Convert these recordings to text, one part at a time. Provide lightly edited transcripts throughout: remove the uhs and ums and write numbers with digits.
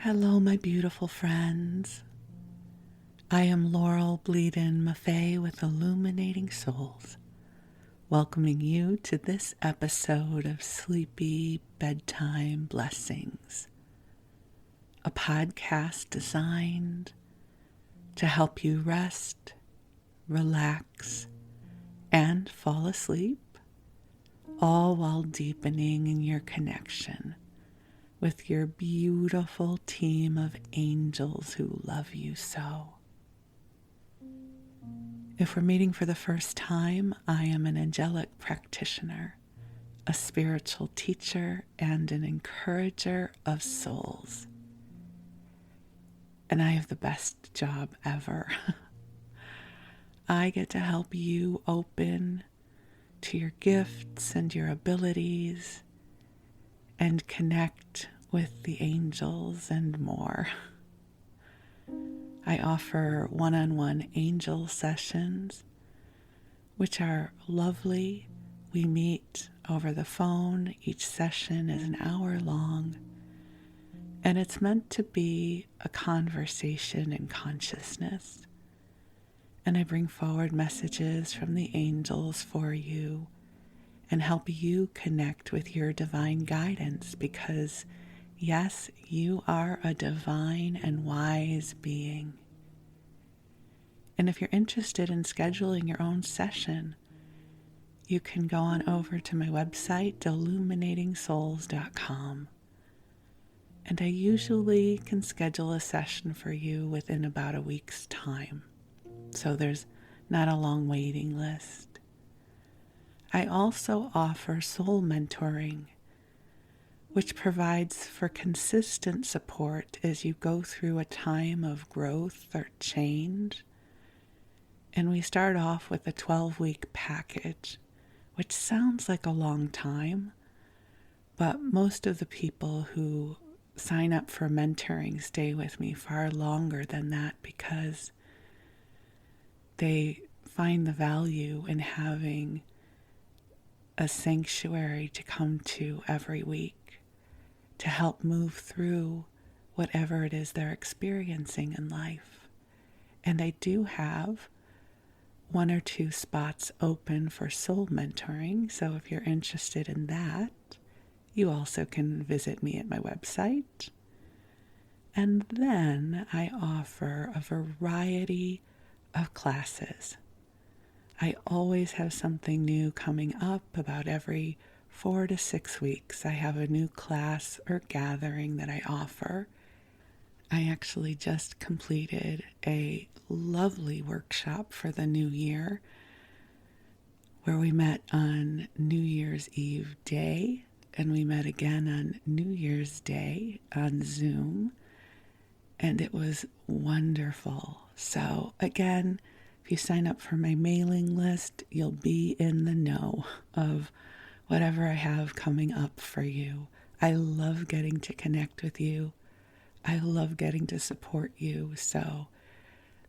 Hello, my beautiful friends. I am Laurel Bleadon-Maffei with Illuminating Souls, welcoming you to this episode of Sleepy Bedtime Blessings, a podcast designed to help you rest, relax, and fall asleep, all while deepening in your connection with your beautiful team of angels who love you so. If we're meeting for the first time, I am an angelic practitioner, a spiritual teacher, and an encourager of souls. And I have the best job ever. I get to help you open to your gifts and your abilities and connect with the angels and more. I offer one-on-one angel sessions, which are lovely. We meet over the phone. Each session is an hour long, and it's meant to be a conversation in consciousness. And I bring forward messages from the angels for you and help you connect with your divine guidance because, yes, you are a divine and wise being. And if you're interested in scheduling your own session, you can go on over to my website, illuminatingsouls.com. And I usually can schedule a session for you within about a week's time. So there's not a long waiting list. I also offer soul mentoring, which provides for consistent support as you go through a time of growth or change. And we start off with a 12-week package, which sounds like a long time, but most of the people who sign up for mentoring stay with me far longer than that because they find the value in having a sanctuary to come to every week to help move through whatever it is they're experiencing in life. And I do have 1 or 2 spots open for soul mentoring, so if you're interested in that, you also can visit me at my website. And then I offer a variety of classes. I always have something new coming up. About every 4 to 6 weeks, I have a new class or gathering that I offer. I actually just completed a lovely workshop for the new year where we met on New Year's Eve day and we met again on New Year's Day on Zoom, and it was wonderful. So again, if you sign up for my mailing list, you'll be in the know of whatever I have coming up for you. I love getting to connect with you. I love getting to support you. So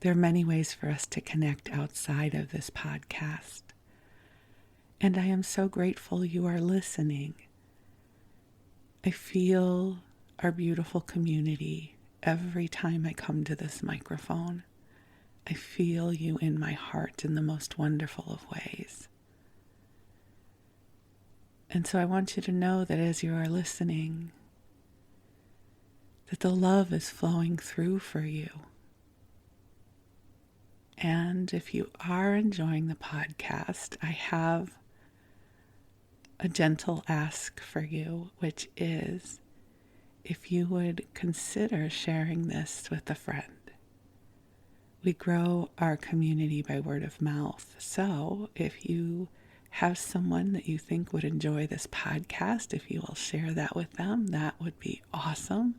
there are many ways for us to connect outside of this podcast. And I am so grateful you are listening. I feel our beautiful community every time I come to this microphone. I feel you in my heart in the most wonderful of ways. And so I want you to know that as you are listening, that the love is flowing through for you. And if you are enjoying the podcast, I have a gentle ask for you, which is if you would consider sharing this with a friend. We grow our community by word of mouth. So if you have someone that you think would enjoy this podcast, if you will share that with them, that would be awesome.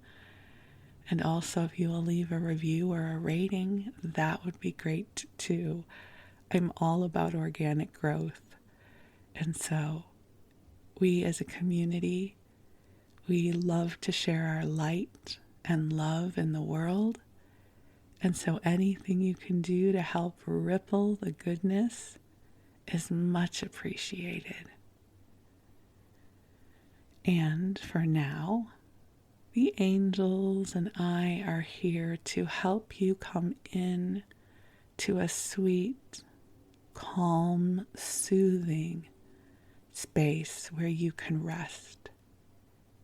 And also if you will leave a review or a rating, that would be great too. I'm all about organic growth. And so we as a community, we love to share our light and love in the world. And so anything you can do to help ripple the goodness is much appreciated. And for now, The angels and I are here to help you come in to a sweet, calm, soothing space where you can rest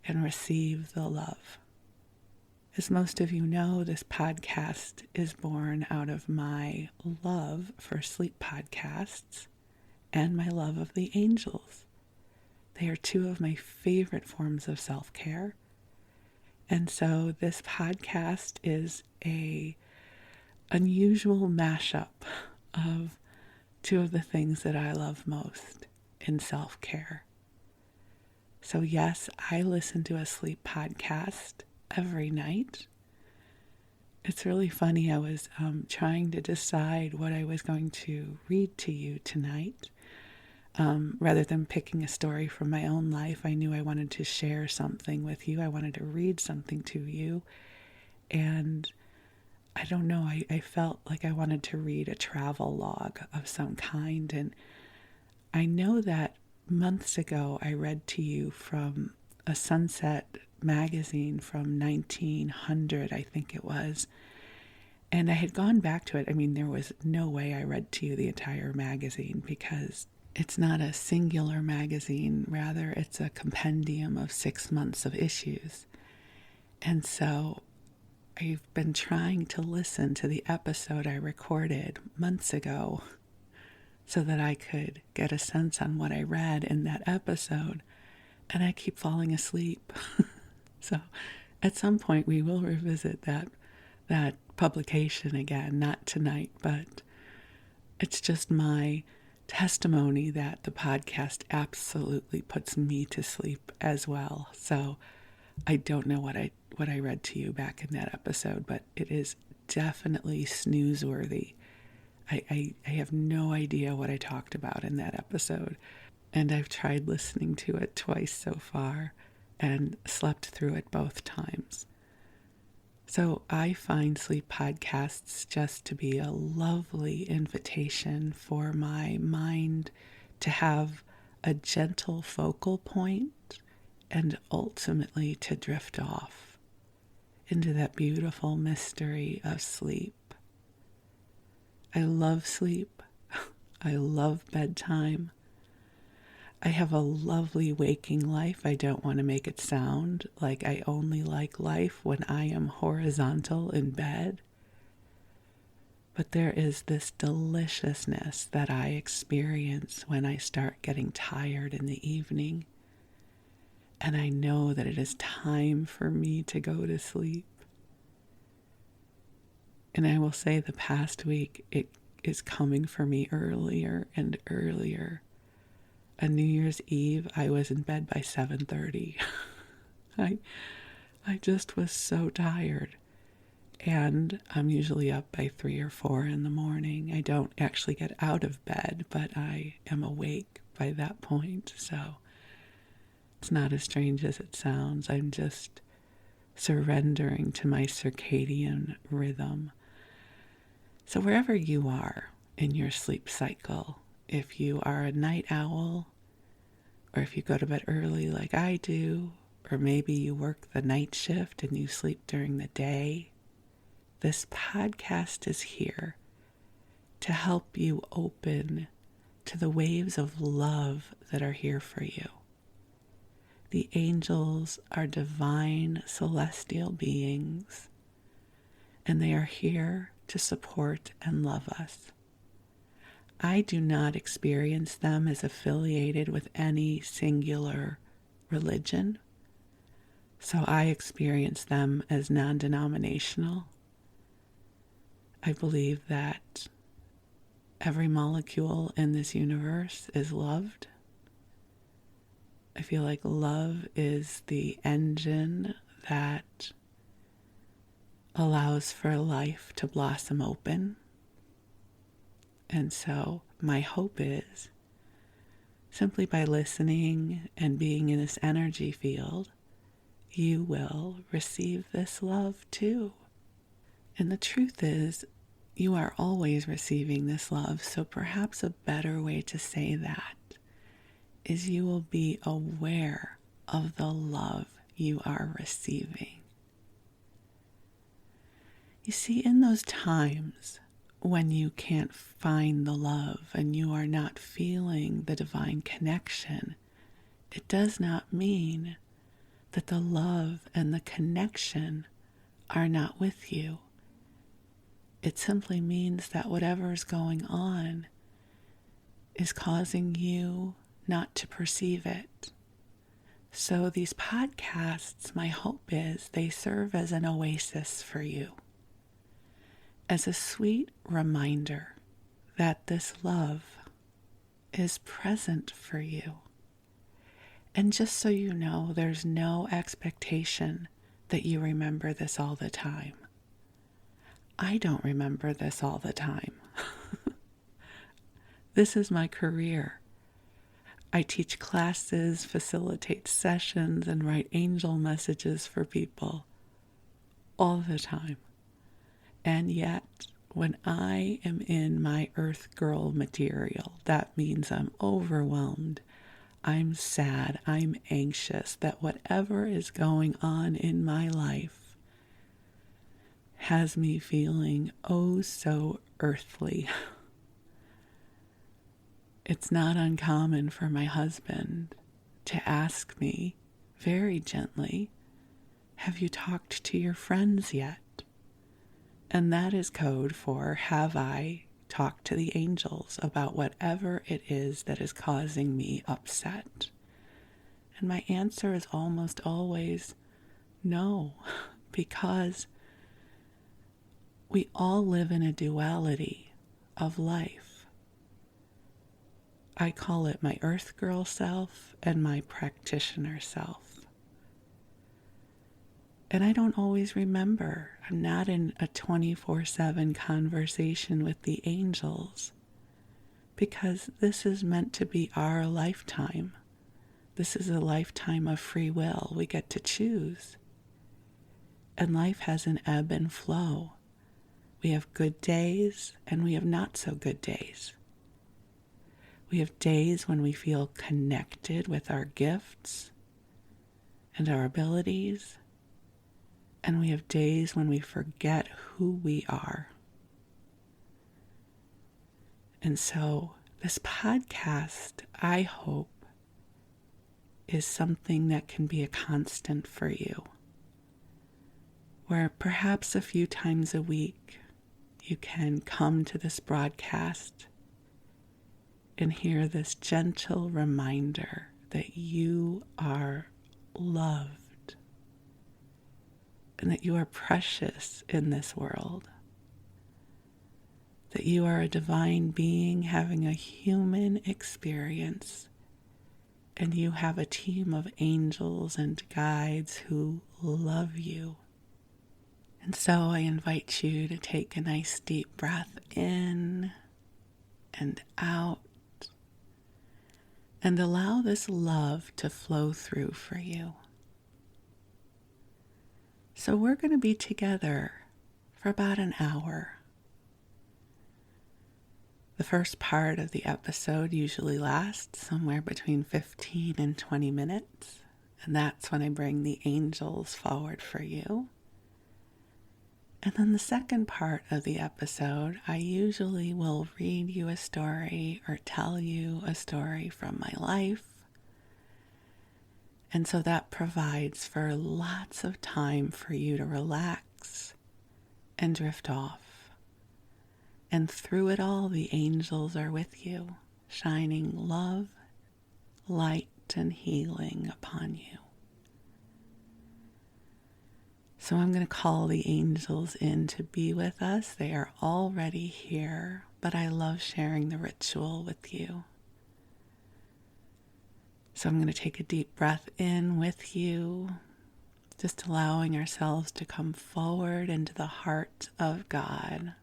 and receive the love. As most of you know, this podcast is born out of my love for sleep podcasts and my love of the angels. They are two of my favorite forms of self-care. And so this podcast is a unusual mashup of two of the things that I love most in self-care. So yes, I listen to a sleep podcast every night. It's really funny. I was trying to decide what I was going to read to you tonight. Rather than picking a story from my own life, I knew I wanted to share something with you. I wanted to read something to you. And I don't know, I felt like I wanted to read a travel log of some kind. And I know that months ago I read to you from a Sunset magazine from 1900, I think it was. And I had gone back to it. I mean, there was no way I read to you the entire magazine because it's not a singular magazine. Rather, it's a compendium of 6 months of issues. And so I've been trying to listen to the episode I recorded months ago so that I could get a sense on what I read in that episode. And I keep falling asleep. So at some point we will revisit that publication again, not tonight, but it's just my testimony that the podcast absolutely puts me to sleep as well. So I don't know what I read to you back in that episode, but it is definitely snooze-worthy. I have no idea what I talked about in that episode, and I've tried listening to it twice so far and slept through it both times. So I find sleep podcasts just to be a lovely invitation for my mind to have a gentle focal point and ultimately to drift off into that beautiful mystery of sleep. I love sleep. I love bedtime. I have a lovely waking life. I don't want to make it sound like I only like life when I am horizontal in bed. But there is this deliciousness that I experience when I start getting tired in the evening. And I know that it is time for me to go to sleep. And I will say the past week, it is coming for me earlier and earlier. On New Year's Eve, I was in bed by 7:30. I just was so tired. And I'm usually up by 3 or 4 in the morning. I don't actually get out of bed, but I am awake by that point. So it's not as strange as it sounds. I'm just surrendering to my circadian rhythm. So wherever you are in your sleep cycle, if you are a night owl, or if you go to bed early like I do, or maybe you work the night shift and you sleep during the day, this podcast is here to help you open to the waves of love that are here for you. The angels are divine celestial beings, and they are here to support and love us. I do not experience them as affiliated with any singular religion, so I experience them as non-denominational. I believe that every molecule in this universe is loved. I feel like love is the engine that allows for life to blossom open. And so my hope is simply by listening and being in this energy field, you will receive this love too. And the truth is, you are always receiving this love. So perhaps a better way to say that is you will be aware of the love you are receiving. You see, in those times when you can't find the love and you are not feeling the divine connection, it does not mean that the love and the connection are not with you. It simply means that whatever is going on is causing you not to perceive it. So these podcasts, my hope is they serve as an oasis for you, as a sweet reminder that this love is present for you. And just so you know, there's no expectation that you remember this all the time. I don't remember this all the time. This is my career. I teach classes, facilitate sessions, and write angel messages for people all the time. And yet, when I am in my earth girl material, that means I'm overwhelmed, I'm sad, I'm anxious, that whatever is going on in my life has me feeling oh so earthly. It's not uncommon for my husband to ask me very gently, have you talked to your friends yet? And that is code for, have I talked to the angels about whatever it is that is causing me upset? And my answer is almost always no, because we all live in a duality of life. I call it my earth girl self and my practitioner self. And I don't always remember. I'm not in a 24/7 conversation with the angels, because this is meant to be our lifetime. This is a lifetime of free will. We get to choose. And life has an ebb and flow. We have good days and we have not so good days. We have days when we feel connected with our gifts and our abilities, and we have days when we forget who we are. And so this podcast, I hope, is something that can be a constant for you, where perhaps a few times a week you can come to this broadcast and hear this gentle reminder that you are loved and that you are precious in this world, that you are a divine being having a human experience, and you have a team of angels and guides who love you. And so I invite you to take a nice deep breath in and out, and allow this love to flow through for you. So we're going to be together for about an hour. The first part of the episode usually lasts somewhere between 15 and 20 minutes, and that's when I bring the angels forward for you. And then the second part of the episode, I usually will read you a story or tell you a story from my life. And so that provides for lots of time for you to relax and drift off. And through it all, the angels are with you, shining love, light, and healing upon you. So I'm going to call the angels in to be with us. They are already here, but I love sharing the ritual with you. So I'm going to take a deep breath in with you, just allowing ourselves to come forward into the heart of God.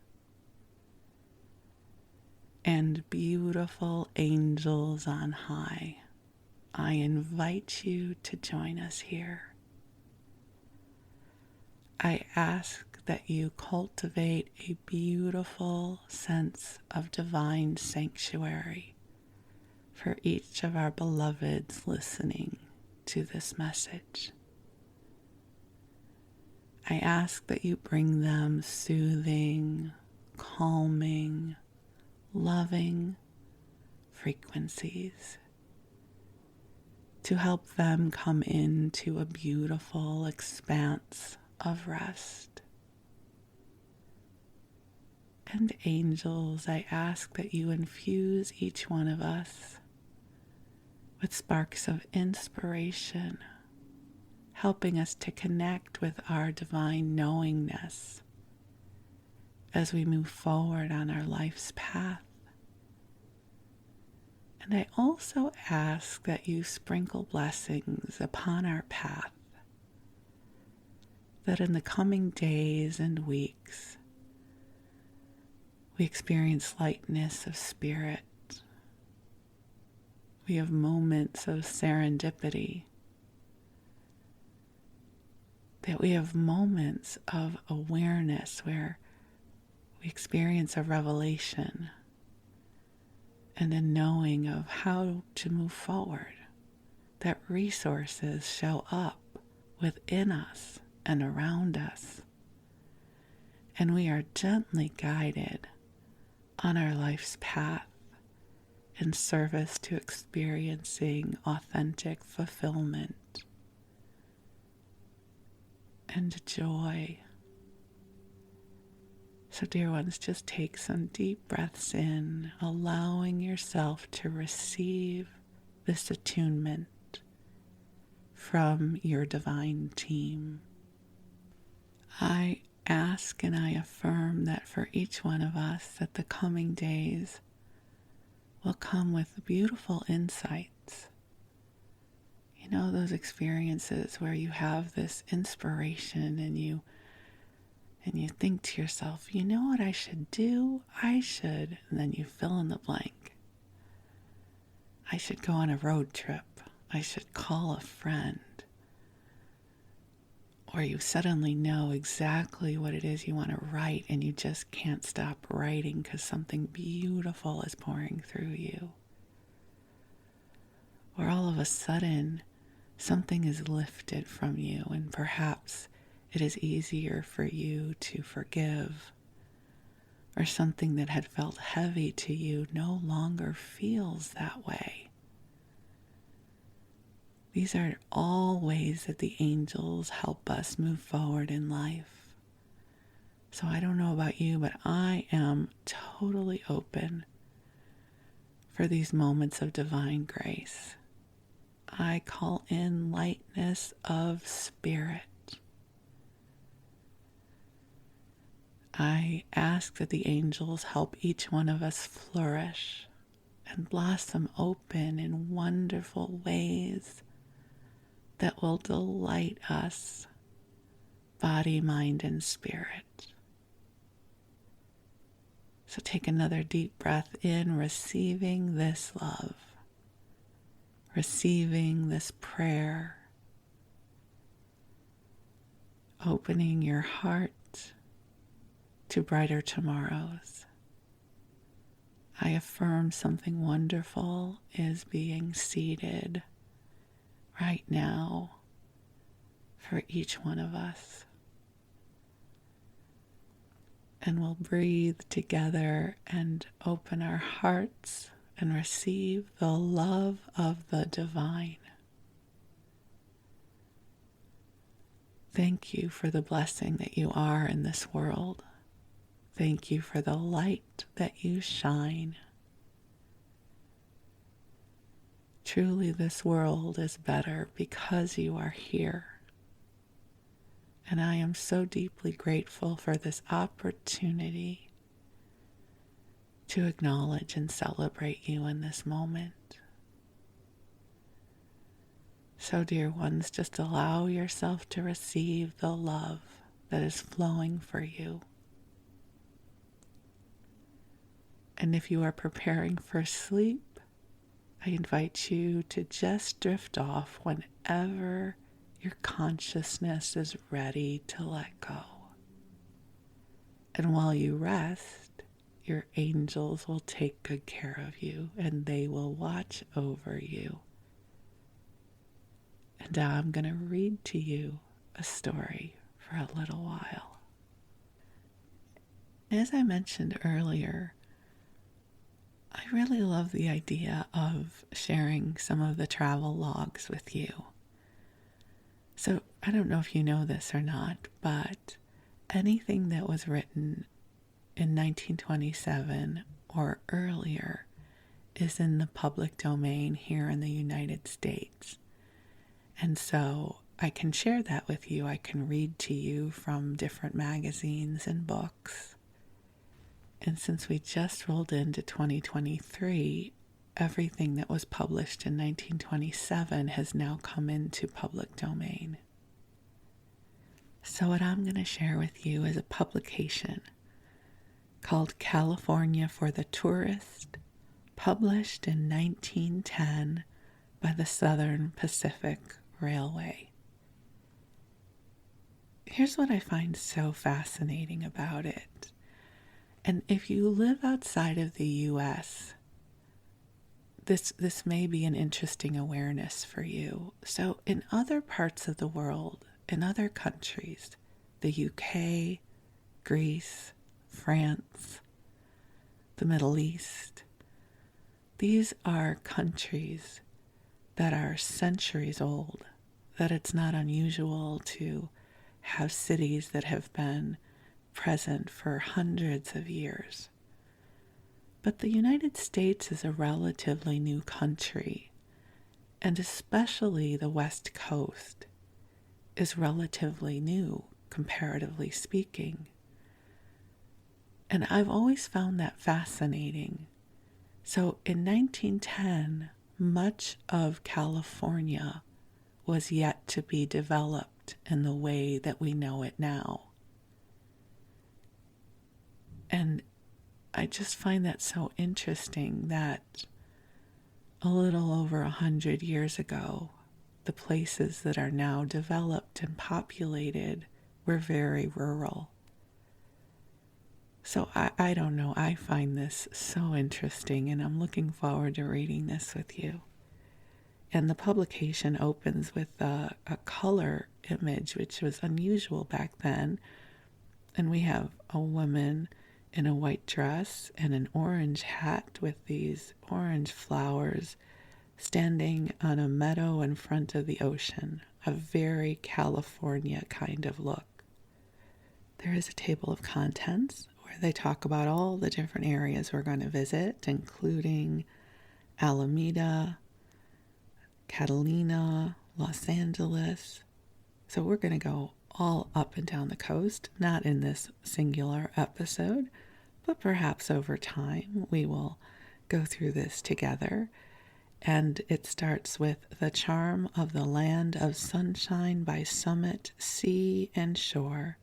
And beautiful angels on high, I invite you to join us here. I ask that you cultivate a beautiful sense of divine sanctuary for each of our beloveds listening to this message. I ask that you bring them soothing, calming, loving frequencies to help them come into a beautiful expanse of rest. And angels, I ask that you infuse each one of us with sparks of inspiration, helping us to connect with our divine knowingness as we move forward on our life's path. And I also ask that you sprinkle blessings upon our path, that in the coming days and weeks, we experience lightness of spirit. We have moments of serendipity, that we have moments of awareness where we experience a revelation and a knowing of how to move forward, that resources show up within us and around us, and we are gently guided on our life's path in service to experiencing authentic fulfillment and joy. So, dear ones, just take some deep breaths in, allowing yourself to receive this attunement from your divine team. I ask and I affirm that for each one of us, that the coming days will come with beautiful insights. You know, those experiences where you have this inspiration and you think to yourself, you know what I should do? I should, and then you fill in the blank. I should go on a road trip. I should call a friend. Or you suddenly know exactly what it is you want to write and you just can't stop writing because something beautiful is pouring through you. Or all of a sudden, something is lifted from you and perhaps it is easier for you to forgive, or something that had felt heavy to you no longer feels that way. These are all ways that the angels help us move forward in life. So I don't know about you, but I am totally open for these moments of divine grace. I call in lightness of spirit. I ask that the angels help each one of us flourish and blossom open in wonderful ways that will delight us, body, mind, and spirit. So take another deep breath in, receiving this love, receiving this prayer, opening your heart to brighter tomorrows. I affirm something wonderful is being seeded right now for each one of us. And we'll breathe together and open our hearts and receive the love of the divine. Thank you for the blessing that you are in this world. Thank you for the light that you shine. Truly, this world is better because you are here. And I am so deeply grateful for this opportunity to acknowledge and celebrate you in this moment. So, dear ones, just allow yourself to receive the love that is flowing for you. And if you are preparing for sleep, I invite you to just drift off whenever your consciousness is ready to let go. And while you rest, your angels will take good care of you and they will watch over you. And I'm going to read to you a story for a little while. As I mentioned earlier, I really love the idea of sharing some of the travel logs with you. So I don't know if you know this or not, but anything that was written in 1927 or earlier is in the public domain here in the United States. And so I can share that with you. I can read to you from different magazines and books. And since we just rolled into 2023, everything that was published in 1927 has now come into public domain. So what I'm going to share with you is a publication called California for the Tourist, published in 1910 by the Southern Pacific Railway. Here's what I find so fascinating about it. And if you live outside of the U.S., this may be an interesting awareness for you. So in other parts of the world, in other countries, the UK, Greece, France, the Middle East, these are countries that are centuries old, that it's not unusual to have cities that have been present for hundreds of years. But the United States is a relatively new country, and especially the West Coast is relatively new, comparatively speaking. And I've always found that fascinating. So in 1910, much of California was yet to be developed in the way that we know it now. And I just find that so interesting that a little over 100 years ago, the places that are now developed and populated were very rural. So I don't know, I find this so interesting, and I'm looking forward to reading this with you. And the publication opens with a color image, which was unusual back then. And we have a woman in a white dress and an orange hat with these orange flowers standing on a meadow in front of the ocean, a very California kind of look. There is a table of contents where they talk about all the different areas we're going to visit, including Alameda, Catalina, Los Angeles. So we're going to go all up and down the coast, not in this singular episode, but perhaps over time we will go through this together. And it starts with the charm of the land of sunshine by summit, sea, and shore.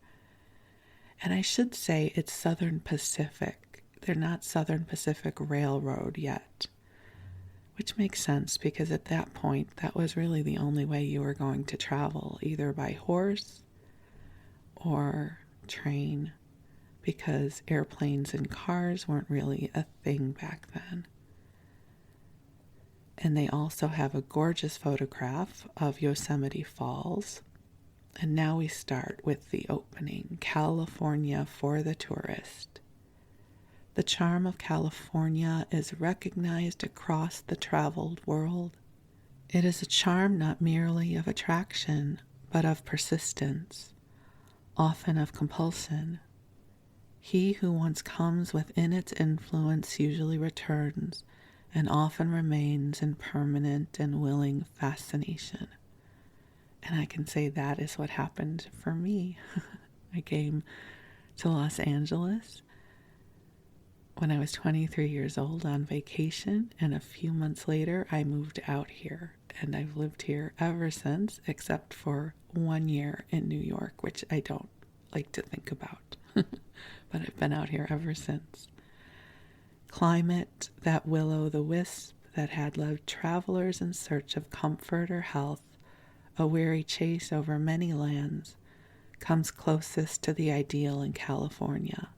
And I should say it's Southern Pacific. They're not Southern Pacific Railroad yet, which makes sense because at that point that was really the only way you were going to travel, either by horse or train, because airplanes and cars weren't really a thing back then. And they also have a gorgeous photograph of Yosemite Falls. And now we start with the opening, California for the Tourist. The charm of California is recognized across the traveled world. It is a charm not merely of attraction, but of persistence, often of compulsion. He who once comes within its influence usually returns, and often remains in permanent and willing fascination. And I can say that is what happened for me. I came to Los Angeles when I was 23 years old on vacation, and a few months later I moved out here, and I've lived here ever since, except for 1 year in New York, which I don't like to think about, but I've been out here ever since. Climate, that will-o'-the-wisp that had led travelers in search of comfort or health, a weary chase over many lands, comes closest to the ideal in California.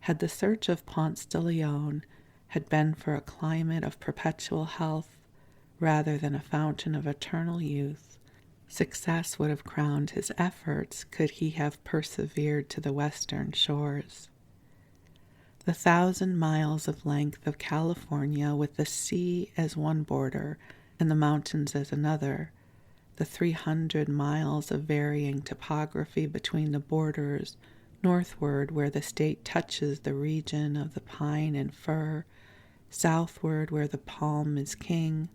Had the search of Ponce de Leon had been for a climate of perpetual health rather than a fountain of eternal youth, Success would have crowned his efforts could he have persevered to the western shores. The 1,000 miles of length of California, with the sea as one border and the mountains as another, the 300 miles of varying topography between the borders, northward where the state touches the region of the pine and fir, southward where the palm is king,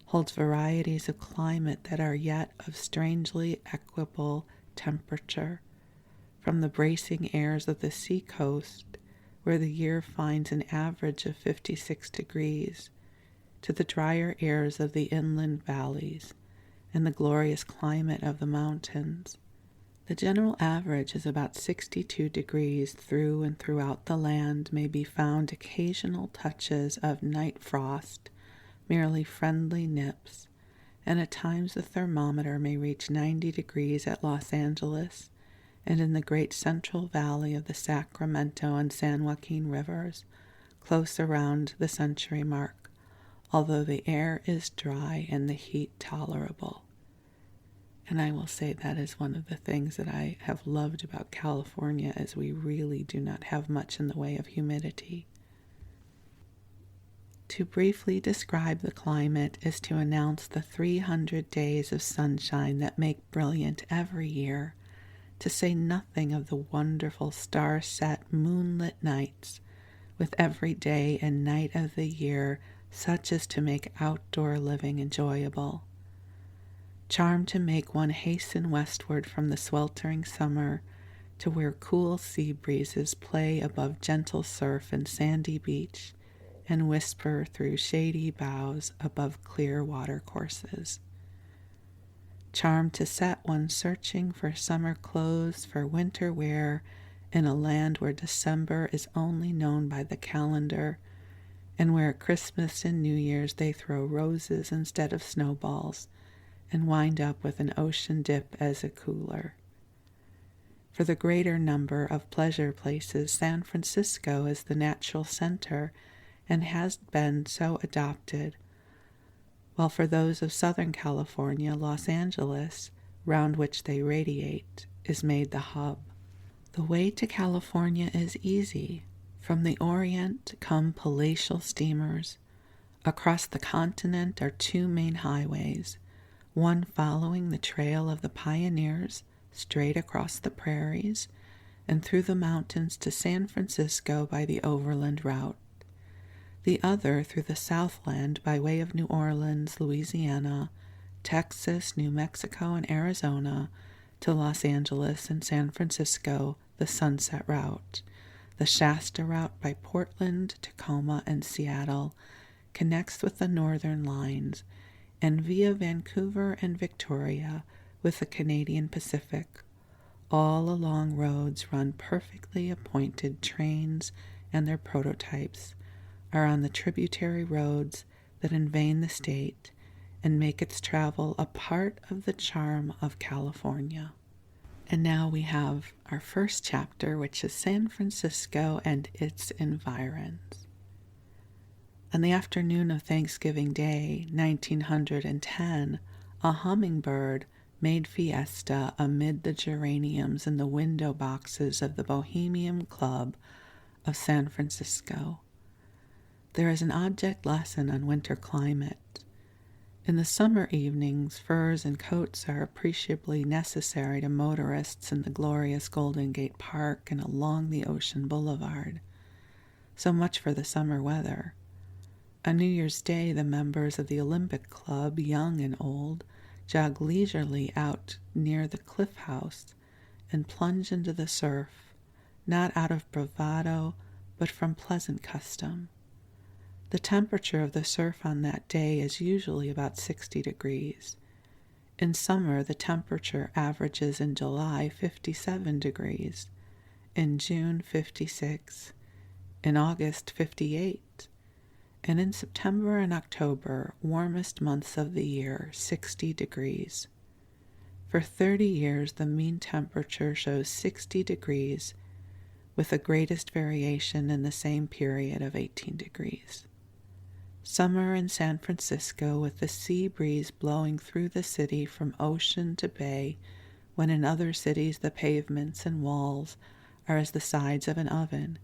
holds varieties of climate that are yet of strangely equable temperature, from the bracing airs of the sea-coast, where the year finds an average of 56 degrees, to the drier airs of the inland valleys and the glorious climate of the mountains. The general average is about 62 degrees. Through and throughout the land may be found occasional touches of night frost, merely friendly nips, and at times the thermometer may reach 90 degrees at Los Angeles and in the great central valley of the Sacramento and San Joaquin rivers, close around the century mark, although the air is dry and the heat tolerable. And I will say that is one of the things that I have loved about California, is we really do not have much in the way of humidity. To briefly describe the climate is to announce the 300 days of sunshine that make brilliant every year, to say nothing of the wonderful star-set moonlit nights, with every day and night of the year such as to make outdoor living enjoyable. Charm to make one hasten westward from the sweltering summer to where cool sea breezes play above gentle surf and sandy beach and whisper through shady boughs above clear watercourses. Charm to set one searching for summer clothes for winter wear in a land where December is only known by the calendar, and where at Christmas and New Year's they throw roses instead of snowballs and wind up with an ocean dip as a cooler. For the greater number of pleasure places, San Francisco is the natural center and has been so adopted, while for those of Southern California, Los Angeles, round which they radiate, is made the hub. The way to California is easy. From the Orient come palatial steamers. Across the continent are two main highways, one following the trail of the pioneers straight across the prairies and through the mountains to San Francisco by the overland route, the other through the Southland by way of New Orleans, Louisiana, Texas, New Mexico, and Arizona to Los Angeles and San Francisco, the Sunset Route. The Shasta Route by Portland, Tacoma, and Seattle connects with the northern lines, and via Vancouver and Victoria with the Canadian Pacific. All along roads run perfectly appointed trains, and their prototypes are on the tributary roads that inveigh the state and make its travel a part of the charm of California. And now we have our first chapter, which is San Francisco and its environs. On the afternoon of Thanksgiving Day, 1910, a hummingbird made fiesta amid the geraniums in the window boxes of the Bohemian Club of San Francisco. There is an object lesson on winter climate. In the summer evenings, furs and coats are appreciably necessary to motorists in the glorious Golden Gate Park and along the Ocean Boulevard. So much for the summer weather. On New Year's Day, the members of the Olympic Club, young and old, jog leisurely out near the Cliff House and plunge into the surf, not out of bravado, but from pleasant custom. The temperature of the surf on that day is usually about 60 degrees. In summer, the temperature averages in July 57 degrees, in June 56, in August 58, and in September and October, warmest months of the year, 60 degrees. For 30 years, the mean temperature shows 60 degrees, with the greatest variation in the same period of 18 degrees. Summer in San Francisco with the sea breeze blowing through the city from ocean to bay, when in other cities the pavements and walls are as the sides of an oven.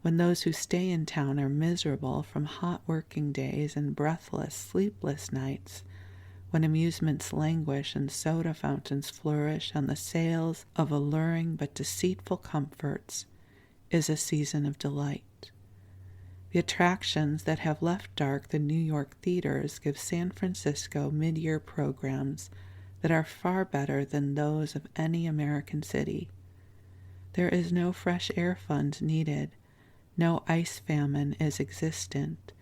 When those who stay in town are miserable from hot working days and breathless, sleepless nights, when amusements languish and soda fountains flourish on the sails of alluring but deceitful comforts, is a season of delight. The attractions that have left dark the New York theaters give San Francisco mid-year programs that are far better than those of any American city. There is no fresh air fund needed, no ice famine is existent,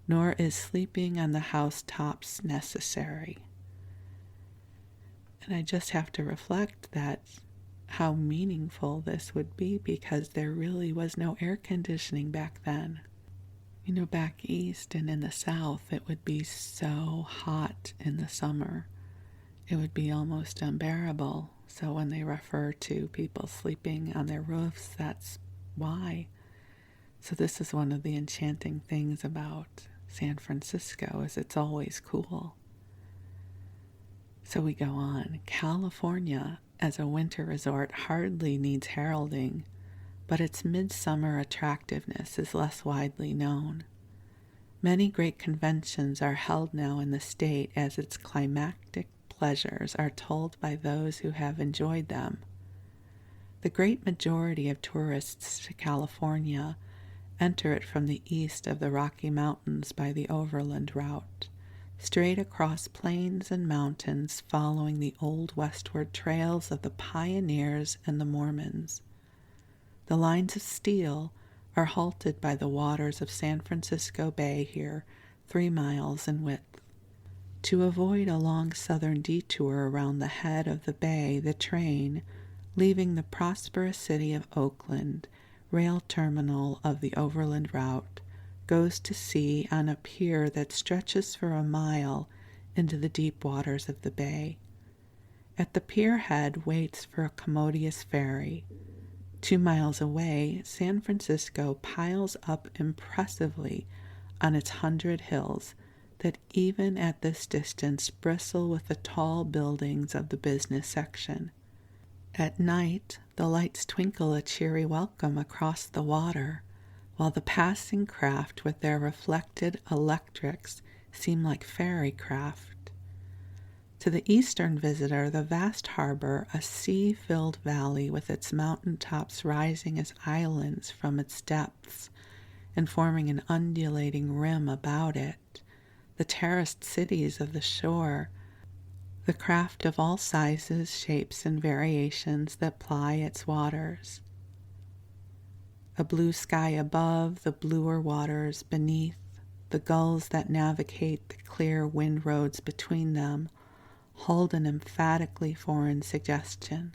nor is sleeping on the housetops necessary. And I just have to reflect that how meaningful this would be, because there really was no air conditioning back then. You know, back east and in the south, it would be so hot in the summer. It would be almost unbearable. So when they refer to people sleeping on their roofs, that's why. So this is one of the enchanting things about San Francisco, is it's always cool. So we go on. California, as a winter resort, hardly needs heralding, but its midsummer attractiveness is less widely known. Many great conventions are held now in the state, as its climactic pleasures are told by those who have enjoyed them. The great majority of tourists to California enter it from the east of the Rocky Mountains by the overland route, straight across plains and mountains, following the old westward trails of the pioneers and the Mormons. The lines of steel are halted by the waters of San Francisco Bay here, 3 miles in width. To avoid a long southern detour around the head of the bay, the train, leaving the prosperous city of Oakland, rail terminal of the overland route, goes to sea on a pier that stretches for a mile into the deep waters of the bay. At the pier head waits for a commodious ferry. 2 miles away, San Francisco piles up impressively on its 100 hills that even at this distance bristle with the tall buildings of the business section. At night, the lights twinkle a cheery welcome across the water, while the passing craft with their reflected electrics seem like fairy craft. To the eastern visitor, the vast harbor, a sea-filled valley with its mountain tops rising as islands from its depths and forming an undulating rim about it, the terraced cities of the shore, the craft of all sizes, shapes, and variations that ply its waters. A blue sky above, the bluer waters beneath, the gulls that navigate the clear wind roads between them, hold an emphatically foreign suggestion.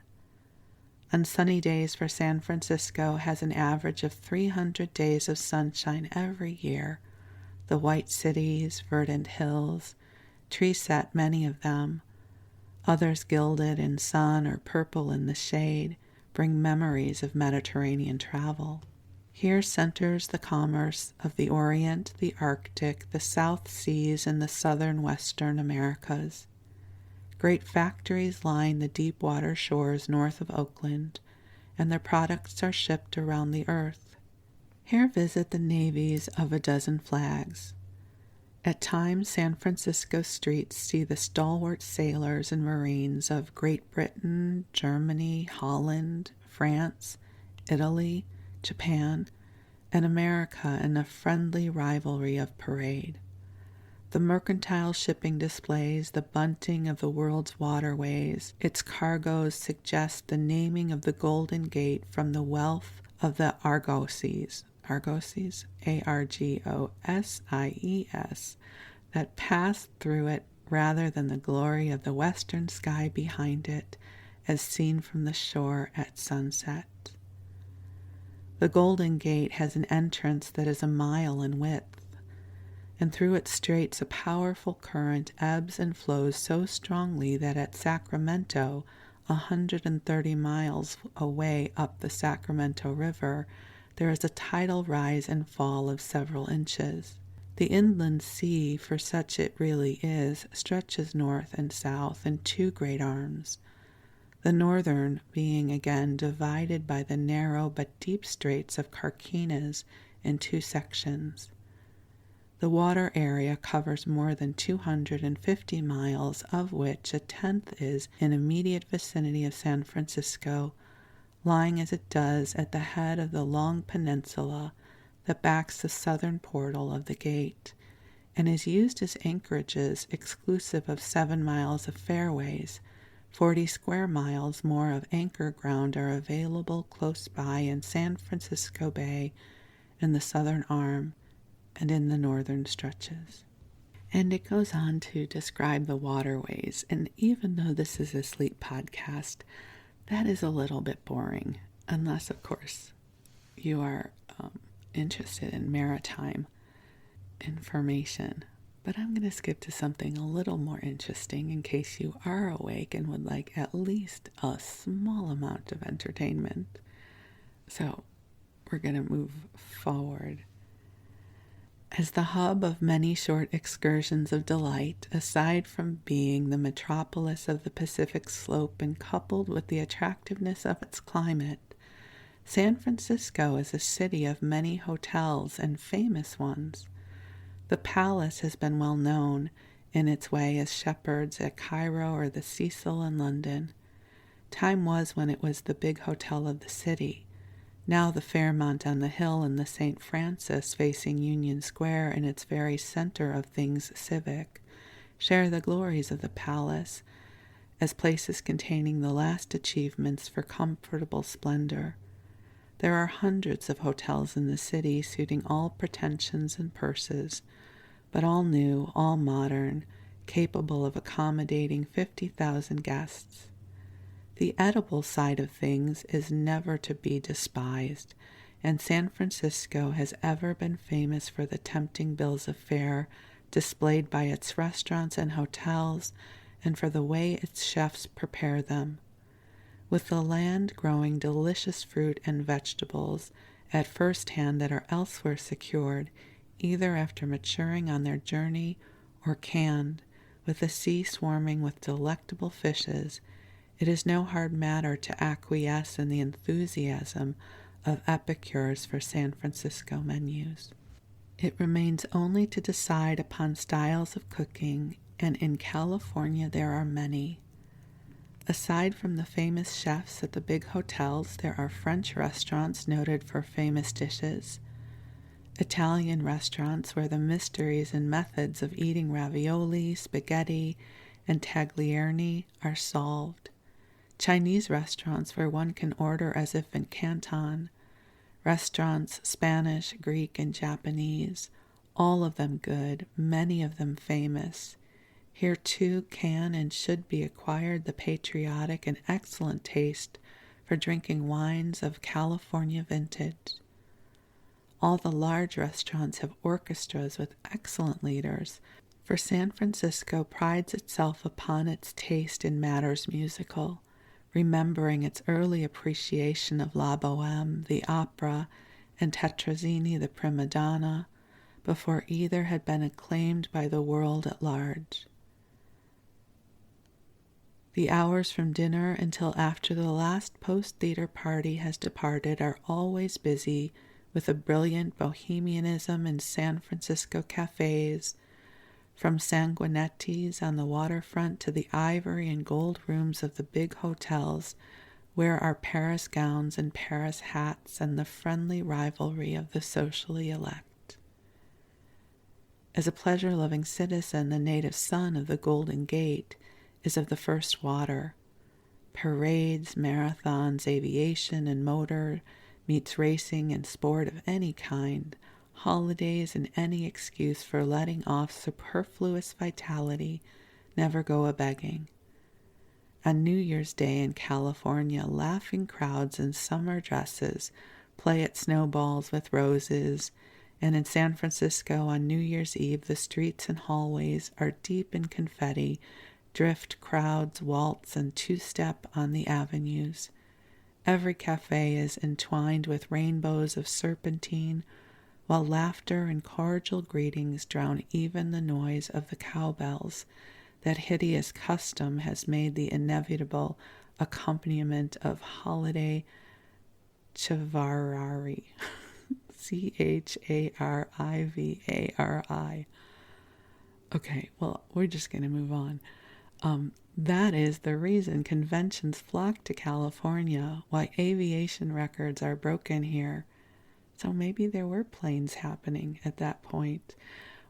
On sunny days for San Francisco has an average of 300 days of sunshine every year. The white cities, verdant hills, tree-set many of them, others gilded in sun or purple in the shade, bring memories of Mediterranean travel. Here centers the commerce of the Orient, the Arctic, the South Seas, and the southern western Americas. Great factories line the deep water shores north of Oakland, and their products are shipped around the earth. Here visit the navies of a dozen flags. At times, San Francisco streets see the stalwart sailors and Marines of Great Britain, Germany, Holland, France, Italy, Japan, and America in a friendly rivalry of parade. The mercantile shipping displays the bunting of the world's waterways. Its cargoes suggest the naming of the Golden Gate from the wealth of the Argosies, Argosies, that passed through it rather than the glory of the western sky behind it as seen from the shore at sunset. The Golden Gate has an entrance that is a mile in width, and through its straits a powerful current ebbs and flows so strongly that at Sacramento, 130 miles away up the Sacramento River, there is a tidal rise and fall of several inches. The inland sea, for such it really is, stretches north and south in two great arms, the northern being again divided by the narrow but deep straits of Carquinez in two sections. The water area covers more than 250 miles, of which a tenth is in immediate vicinity of San Francisco, lying as it does at the head of the long peninsula that backs the southern portal of the gate, and is used as anchorages exclusive of 7 miles of fairways. 40 square miles more of anchor ground are available close by in San Francisco Bay, in the southern arm, and in the northern stretches. And it goes on to describe the waterways, and even though this is a sleep podcast, that is a little bit boring, unless, of course, you are interested in maritime information. But I'm going to skip to something a little more interesting in case you are awake and would like at least a small amount of entertainment. So we're going to move forward. As the hub of many short excursions of delight, aside from being the metropolis of the Pacific Slope and coupled with the attractiveness of its climate, San Francisco is a city of many hotels and famous ones. The Palace has been well known in its way as Shepheard's at Cairo or the Cecil in London. Time was when it was the big hotel of the city. Now the Fairmont on the Hill and the St. Francis facing Union Square in its very center of things civic share the glories of the Palace as places containing the last achievements for comfortable splendor. There are hundreds of hotels in the city suiting all pretensions and purses, but all new, all modern, capable of accommodating 50,000 guests. The edible side of things is never to be despised, and San Francisco has ever been famous for the tempting bills of fare displayed by its restaurants and hotels, and for the way its chefs prepare them. With the land growing delicious fruit and vegetables at first hand that are elsewhere secured, either after maturing on their journey or canned, with the sea swarming with delectable fishes, it is no hard matter to acquiesce in the enthusiasm of epicures for San Francisco menus. It remains only to decide upon styles of cooking, and in California there are many. Aside from the famous chefs at the big hotels, there are French restaurants noted for famous dishes, Italian restaurants where the mysteries and methods of eating ravioli, spaghetti, and taglierne are solved, Chinese restaurants where one can order as if in Canton, restaurants Spanish, Greek, and Japanese, all of them good, many of them famous. Here, too, can and should be acquired the patriotic and excellent taste for drinking wines of California vintage. All the large restaurants have orchestras with excellent leaders, for San Francisco prides itself upon its taste in matters musical, remembering its early appreciation of La Bohème, the opera, and Tetrazzini, the prima donna, before either had been acclaimed by the world at large. The hours from dinner until after the last post-theater party has departed are always busy with a brilliant bohemianism in San Francisco cafes, from Sanguinetti's on the waterfront to the ivory and gold rooms of the big hotels, where are Paris gowns and Paris hats and the friendly rivalry of the socially elect. As a pleasure-loving citizen, the native son of the Golden Gate is of the first water. Parades, marathons, aviation and motor meets racing and sport of any kind, holidays and any excuse for letting off superfluous vitality never go a-begging. On New Year's Day in California, laughing crowds in summer dresses play at snowballs with roses, and in San Francisco on New Year's Eve the streets and hallways are deep in confetti, drift crowds waltz and two-step on the avenues. Every cafe is entwined with rainbows of serpentine, while laughter and cordial greetings drown even the noise of the cowbells that hideous custom has made the inevitable accompaniment of holiday chivarari. Charivari. Okay, well, we're just going to move on. That is the reason conventions flock to California, why aviation records are broken here. So maybe there were planes happening at that point.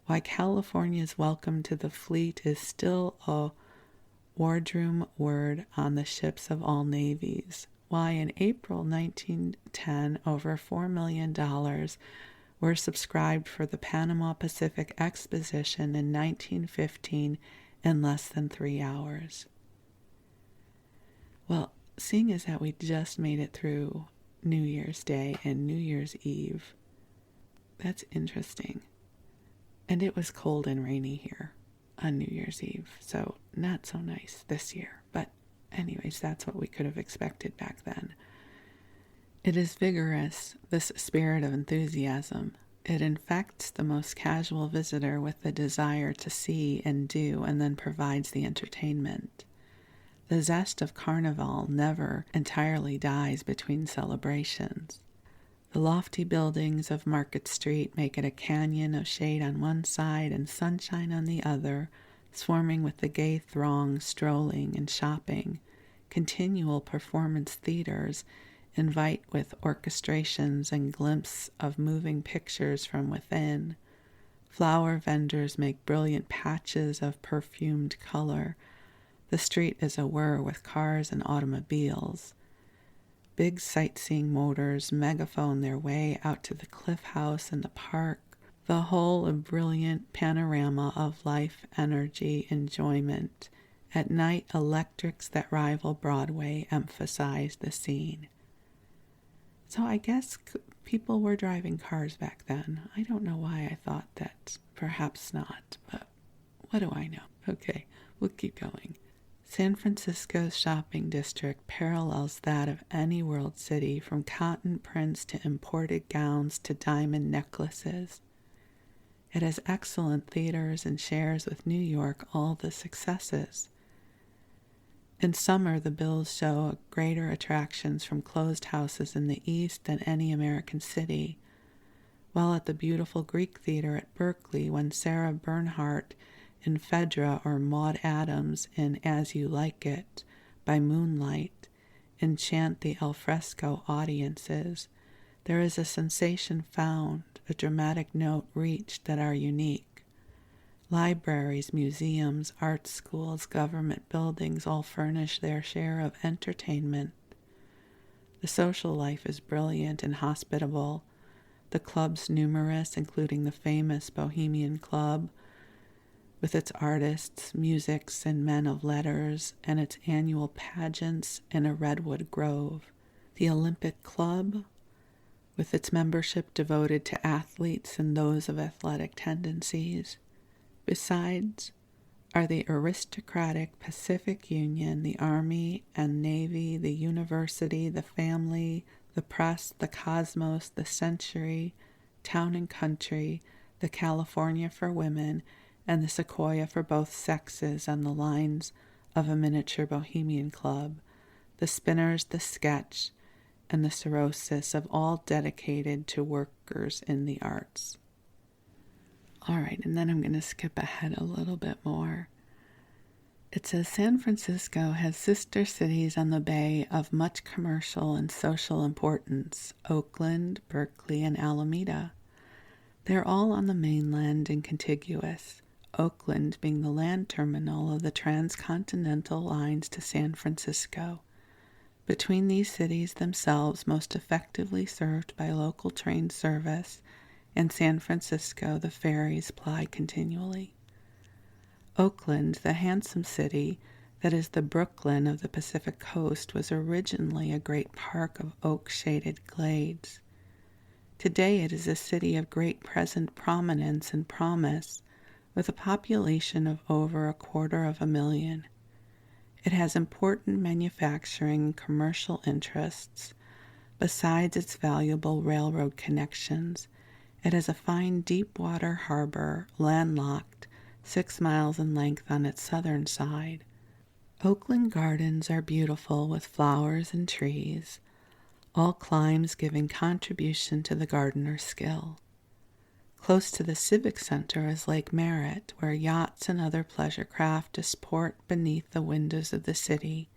Why California's welcome to the fleet is still a wardroom word on the ships of all navies. Why in April 1910, over $4 million were subscribed for the Panama Pacific Exposition in 1915 in less than 3 hours. Well, seeing as that we just made it through New Year's Day and New Year's Eve, that's interesting. And it was cold and rainy here on New Year's Eve, so not so nice this year. But anyways, that's what we could have expected back then. It is vigorous, this spirit of enthusiasm. It infects the most casual visitor with the desire to see and do, and then provides the entertainment. The zest of carnival never entirely dies between celebrations. The lofty buildings of Market Street make it a canyon of shade on one side and sunshine on the other, swarming with the gay throng strolling and shopping. Continual performance theaters invite with orchestrations and glimpses of moving pictures from within. Flower vendors make brilliant patches of perfumed color. The street is awhir with cars and automobiles. Big sightseeing motors megaphone their way out to the Cliff House and the park. The whole a brilliant panorama of life, energy, enjoyment. At night, electrics that rival Broadway emphasize the scene. So I guess people were driving cars back then. I don't know why I thought that. Perhaps not, but what do I know? Okay, we'll keep going. San Francisco's shopping district parallels that of any world city, from cotton prints to imported gowns to diamond necklaces. It has excellent theaters and shares with New York all the successes. In summer, the bills show greater attractions from closed houses in the East than any American city, while at the beautiful Greek Theater at Berkeley, when Sarah Bernhardt in Phaedra or Maud Adams in As You Like It, by moonlight, enchant the alfresco audiences, there is a sensation found, a dramatic note reached that are unique. Libraries, museums, art schools, government buildings all furnish their share of entertainment. The social life is brilliant and hospitable. The clubs numerous, including the famous Bohemian Club, with its artists, musics, and men of letters, and its annual pageants in a redwood grove. The Olympic Club, with its membership devoted to athletes and those of athletic tendencies. Besides are the aristocratic Pacific Union, the Army and Navy, the University, the Family, the Press, the Cosmos, the Century, Town and Country, the California for Women, and the Sequoia for both sexes on the lines of a miniature Bohemian Club, the Spinners, the Sketch, and the Cirrhosis, of all dedicated to workers in the arts. All right, and then I'm going to skip ahead a little bit more. It says San Francisco has sister cities on the bay of much commercial and social importance: Oakland, Berkeley, and Alameda. They're all on the mainland and contiguous, Oakland being the land terminal of the transcontinental lines to San Francisco. Between these cities themselves, most effectively served by local train service, and San Francisco, the ferries ply continually. Oakland, the handsome city that is the Brooklyn of the Pacific coast, was originally a great park of oak-shaded glades. Today it is a city of great present prominence and promise, with a population of over 250,000. It has important manufacturing and commercial interests, besides its valuable railroad connections, It has a fine deep water harbor, landlocked, 6 miles in length on its southern side. Oakland gardens are beautiful with flowers and trees, all climes giving contribution to the gardener's skill. Close to the Civic Center is Lake Merritt, where yachts and other pleasure craft disport beneath the windows of the city.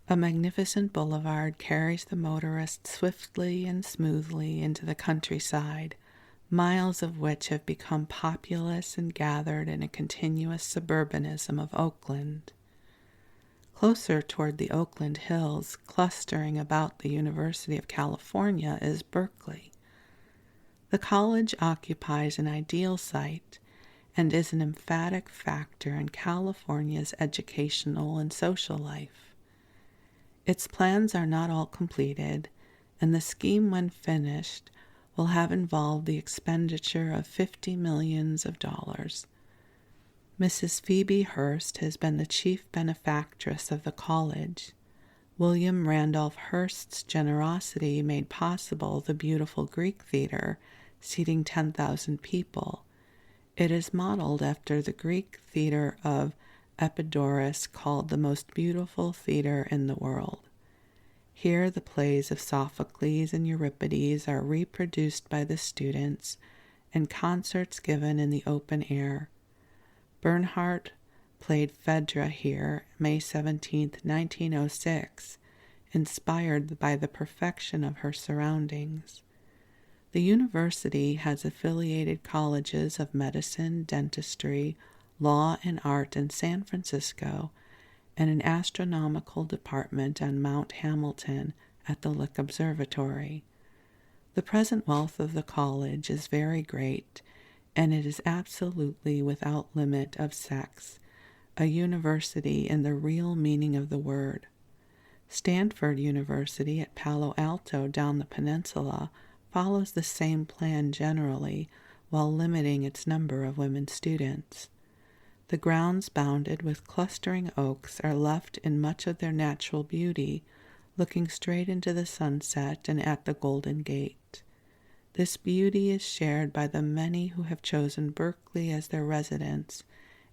A magnificent boulevard carries the motorist swiftly and smoothly into the countryside, miles of which have become populous and gathered in a continuous suburbanism of Oakland. Closer toward the Oakland Hills, clustering about the University of California, is Berkeley. The college occupies an ideal site and is an emphatic factor in California's educational and social life. Its plans are not all completed, and the scheme, when finished, will have involved the expenditure of $50 million. Mrs. Phoebe Hearst has been the chief benefactress of the college. William Randolph Hearst's generosity made possible the beautiful Greek theater, seating 10,000 people. It is modeled after the Greek theater of Epidaurus, called the most beautiful theater in the world. Here the plays of Sophocles and Euripides are reproduced by the students and concerts given in the open air. Bernhardt played Phaedra here, May 17, 1906, inspired by the perfection of her surroundings. The university has affiliated colleges of medicine, dentistry, law, and art in San Francisco, and an astronomical department on Mount Hamilton at the Lick Observatory. The present wealth of the college is very great, and it is absolutely without limit of sex, a university in the real meaning of the word. Stanford University at Palo Alto down the peninsula follows the same plan generally, while limiting its number of women students. The grounds, bounded with clustering oaks, are left in much of their natural beauty, looking straight into the sunset and at the Golden Gate. This beauty is shared by the many who have chosen Berkeley as their residence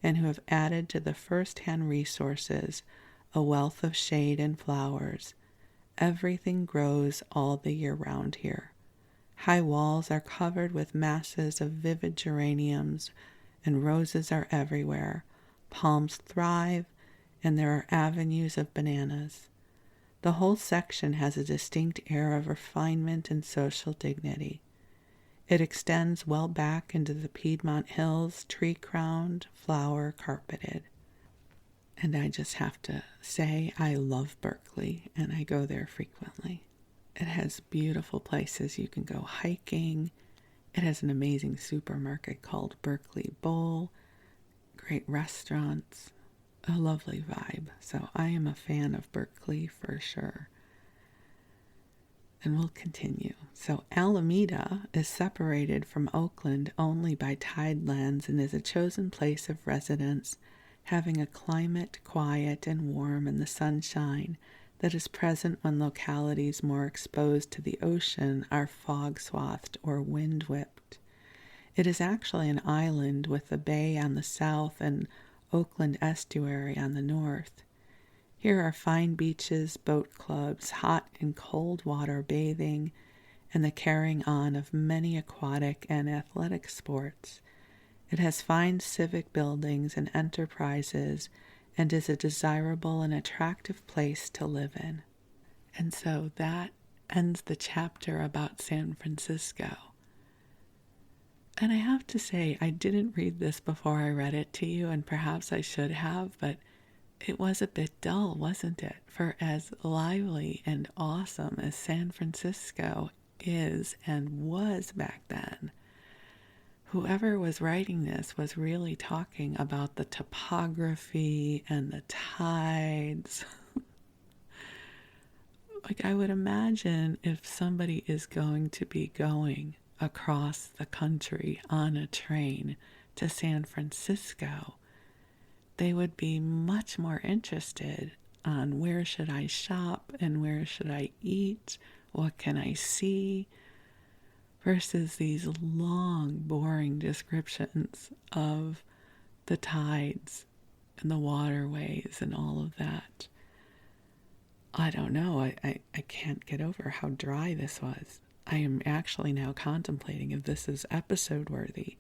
and who have added to the first-hand resources a wealth of shade and flowers. Everything grows all the year round here. High walls are covered with masses of vivid geraniums, and roses are everywhere. Palms thrive, and there are avenues of bananas. The whole section has a distinct air of refinement and social dignity. It extends well back into the Piedmont Hills, tree-crowned, flower-carpeted. And I just have to say I love Berkeley, and I go there frequently. It has beautiful places you can go hiking. It has an amazing supermarket called Berkeley Bowl, great restaurants, a lovely vibe. So I am a fan of Berkeley for sure. And we'll continue. So Alameda is separated from Oakland only by tidelands and is a chosen place of residence, having a climate quiet and warm in the sunshine that is present when localities more exposed to the ocean are fog-swathed or wind-whipped. It is actually an island with the bay on the south and Oakland estuary on the north. Here are fine beaches, boat clubs, hot and cold water bathing, and the carrying on of many aquatic and athletic sports. It has fine civic buildings and enterprises and is a desirable and attractive place to live in. And so that ends the chapter about San Francisco. And I have to say, I didn't read this before I read it to you, and perhaps I should have, but it was a bit dull, wasn't it? For as lively and awesome as San Francisco is and was back then, whoever was writing this was really talking about the topography and the tides. Like, I would imagine if somebody is going to be going across the country on a train to San Francisco, they would be much more interested on where should I shop and where should I eat, what can I see. versus these long, boring descriptions of the tides and the waterways and all of that. I don't know. I can't get over how dry this was. I am actually now contemplating if this is episode worthy,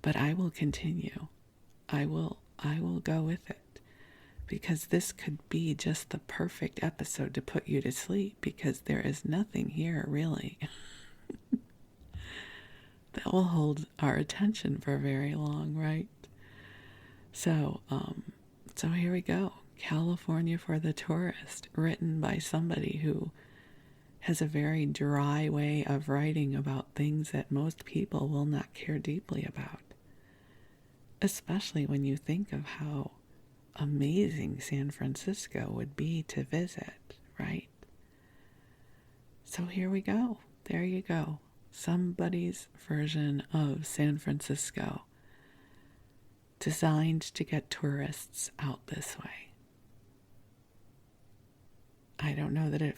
but I will continue. I will go with it, because this could be just the perfect episode to put you to sleep, because there is nothing here really that will hold our attention for very long, right? So here we go. California for the Tourist, written by somebody who has a very dry way of writing about things that most people will not care deeply about. Especially when you think of how amazing San Francisco would be to visit, right? So here we go. There you go. Somebody's version of San Francisco, designed to get tourists out this way. I don't know that it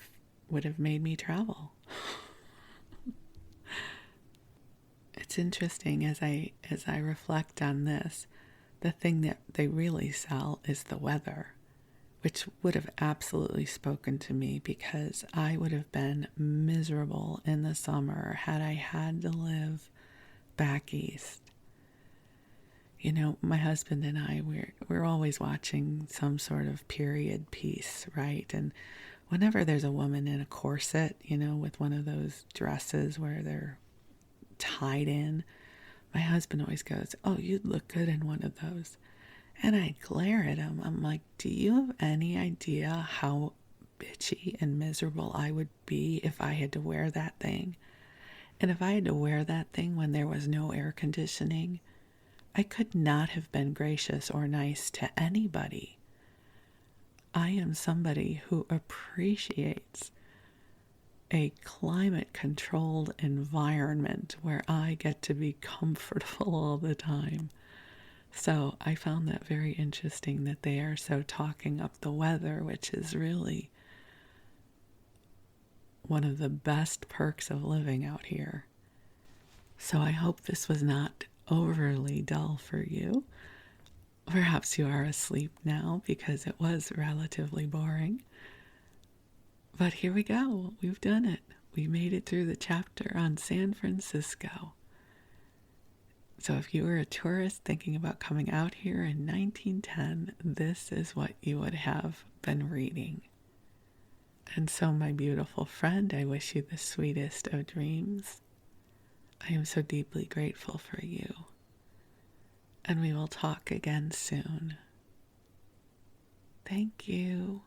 would have made me travel. It's interesting as I reflect on this, the thing that they really sell is the weather, which would have absolutely spoken to me, because I would have been miserable in the summer had I had to live back east. You know, my husband and I, we're always watching some sort of period piece, right? And whenever there's a woman in a corset, you know, with one of those dresses where they're tied in, my husband always goes, "Oh, you'd look good in one of those." And I glare at him. I'm like, do you have any idea how bitchy and miserable I would be if I had to wear that thing? And if I had to wear that thing when there was no air conditioning, I could not have been gracious or nice to anybody. I am somebody who appreciates a climate-controlled environment where I get to be comfortable all the time. So I found that very interesting that they are so talking up the weather, which is really one of the best perks of living out here. So I hope this was not overly dull for you. Perhaps you are asleep now because it was relatively boring. But here we go. We've done it. We made it through the chapter on San Francisco. So if you were a tourist thinking about coming out here in 1910, this is what you would have been reading. And so, my beautiful friend, I wish you the sweetest of dreams. I am so deeply grateful for you. And we will talk again soon. Thank you.